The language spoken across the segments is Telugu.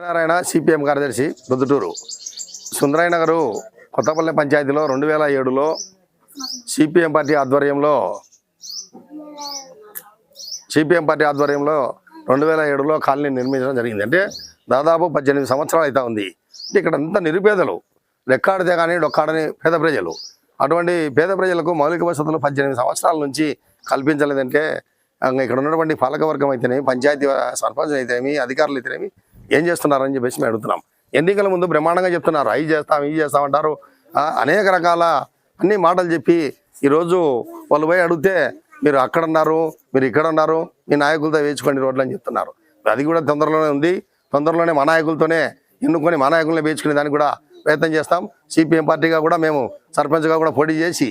నారాయణ సిపిఎం కార్యదర్శి ప్రొద్దుటూరు. సుందరయ్య నగరు కొత్తపల్లి పంచాయతీలో 2007లో సిపిఎం పార్టీ ఆధ్వర్యంలో 2007లో కాలనీ నిర్మించడం జరిగింది. అంటే దాదాపు 18 సంవత్సరాలు అయితే ఉంది. అంటే ఇక్కడ అంతా నిరుపేదలు, రెక్కాడితే కానీ డొక్కాడని పేద ప్రజలు. అటువంటి పేద ప్రజలకు మౌలిక వసతులు 18 సంవత్సరాల నుంచి కల్పించలేదంటే ఇక్కడ ఉన్నటువంటి పాలకవర్గం అయితేనేమి, పంచాయతీ సర్పంచ్ అయితేనేమి, అధికారులు అయితేనేమి ఏం చేస్తున్నారని చెప్పేసి మేము అడుగుతున్నాం. ఎన్నికల ముందు బ్రహ్మాండంగా చెప్తున్నారు, అవి చేస్తాం ఇవి చేస్తామంటారు, అనేక రకాల అన్ని మాటలు చెప్పి ఈరోజు వాళ్ళు పోయి అడిగితే మీరు అక్కడ ఉన్నారు, మీరు ఇక్కడ ఉన్నారు, మీ నాయకులతో వేయించుకోండి రోడ్లు అని చెప్తున్నారు. అది కూడా తొందరలోనే ఉంది. తొందరలోనే మా నాయకులతోనే ఎన్నుకొని మా నాయకులనే వేయించుకునే దానికి కూడా ప్రయత్నం చేస్తాం. సిపిఎం పార్టీగా కూడా మేము సర్పంచ్గా కూడా పోటీ చేసి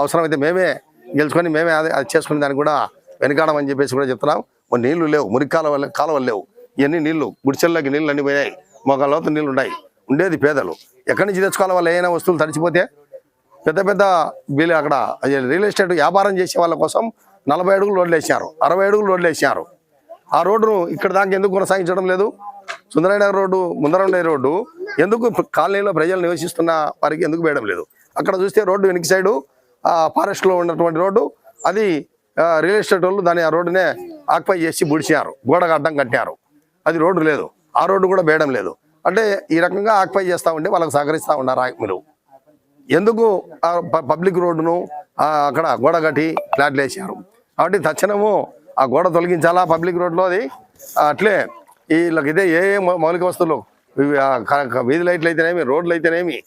అవసరమైతే మేమే గెలుచుకొని మేమే అది చేసుకునే దానికి కూడా వెనకాడమని చెప్పేసి కూడా చెప్తున్నాం. నీళ్లు లేవు, మురికి కాలువలు లేవు, ఇవన్నీ నీళ్లు గుడిచెల్లోకి నీళ్ళు అన్నీ పోయాయి, మొగ లోతు నీళ్ళు ఉన్నాయి. ఉండేది పేదలు, ఎక్కడి నుంచి తెచ్చుకోవాలి? వాళ్ళు ఏమైనా వస్తువులు తడిచిపోతే పెద్ద పెద్ద వీళ్ళు అక్కడ రియల్ ఎస్టేట్ వ్యాపారం చేసే వాళ్ళ కోసం 40 అడుగులు రోడ్లు వేసినారు, 60 అడుగులు రోడ్లు వేసినారు. ఆ రోడ్డును ఇక్కడ దాకా ఎందుకు కొనసాగించడం లేదు? సుందరయ్య నగర్ రోడ్డు ముందర ఉండే రోడ్డు ఎందుకు కాలనీలో ప్రజలు నివసిస్తున్న వారికి ఎందుకు వేయడం లేదు? అక్కడ చూస్తే రోడ్డు వెనక సైడు ఫారెస్ట్లో ఉన్నటువంటి రోడ్డు, అది రియల్ ఎస్టేట్ వాళ్ళు దాన్ని ఆ రోడ్డునే ఆక్యుపై చేసి బుడిచారు, గోడకు అడ్డం కట్టారు. అది రోడ్డు లేదు, ఆ రోడ్డు కూడా వేయడం లేదు. అంటే ఈ రకంగా ఆక్యుపై చేస్తూ ఉంటే వాళ్ళకి సహకరిస్తూ ఉన్నారు మీరు. ఎందుకు పబ్లిక్ రోడ్డును అక్కడ గోడ కట్టి ఫ్లాట్లు వేసారు? కాబట్టి తక్షణము ఆ గోడ తొలగించాలా పబ్లిక్ రోడ్లో. అది అట్లే వీళ్ళకి ఇదే ఏ మౌలిక వస్తువులు, వీధి లైట్లు అయితేనేమి, రోడ్లు అయితేనేమి,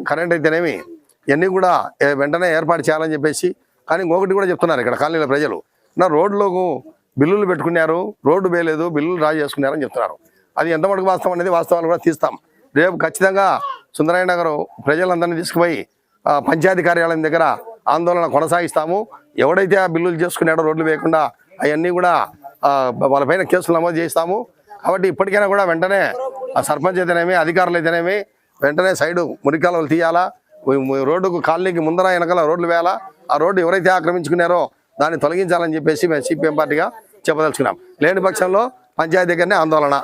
కరెంట్ అయితేనేమి ఇవన్నీ కూడా వెంటనే ఏర్పాటు చేయాలని చెప్పేసి. కానీ ఇంకొకటి కూడా చెప్తున్నారు ఇక్కడ కాలనీల ప్రజలు, రోడ్లకు బిల్లులు పెట్టుకున్నారు, రోడ్డు వేయలేదు, బిల్లులు డ్రా చేసుకున్నారని చెప్తున్నారు. అది ఎంత మటుకు వాస్తవం అనేది వాస్తవాలు కూడా తీస్తాం. రేపు ఖచ్చితంగా సుందరయ్య నగర్ ప్రజలందరినీ తీసుకుపోయి పంచాయతీ కార్యాలయం దగ్గర ఆందోళన కొనసాగిస్తాము. ఎవడైతే ఆ బిల్లులు చేసుకున్నాడో రోడ్లు వేయకుండా అవన్నీ కూడా వాళ్ళపైన కేసులు నమోదు చేస్తాము. కాబట్టి ఇప్పటికైనా కూడా వెంటనే ఆ సర్పంచ్ అయితేనేమి, అధికారులు అయితేనేమి వెంటనే సైడు మురికాలువలు తీయాలా, రోడ్డుకు కాలనీకి ముందర వెనకాల రోడ్లు వేయాలా, ఆ రోడ్డు ఎవరైతే ఆక్రమించుకున్నారో దాన్ని తొలగించాలని చెప్పేసి మేము సిపిఎం పార్టీగా చెప్పదలుచుకున్నాం. లేని పక్షంలో పంచాయతీ దగ్గరనే ఆందోళన.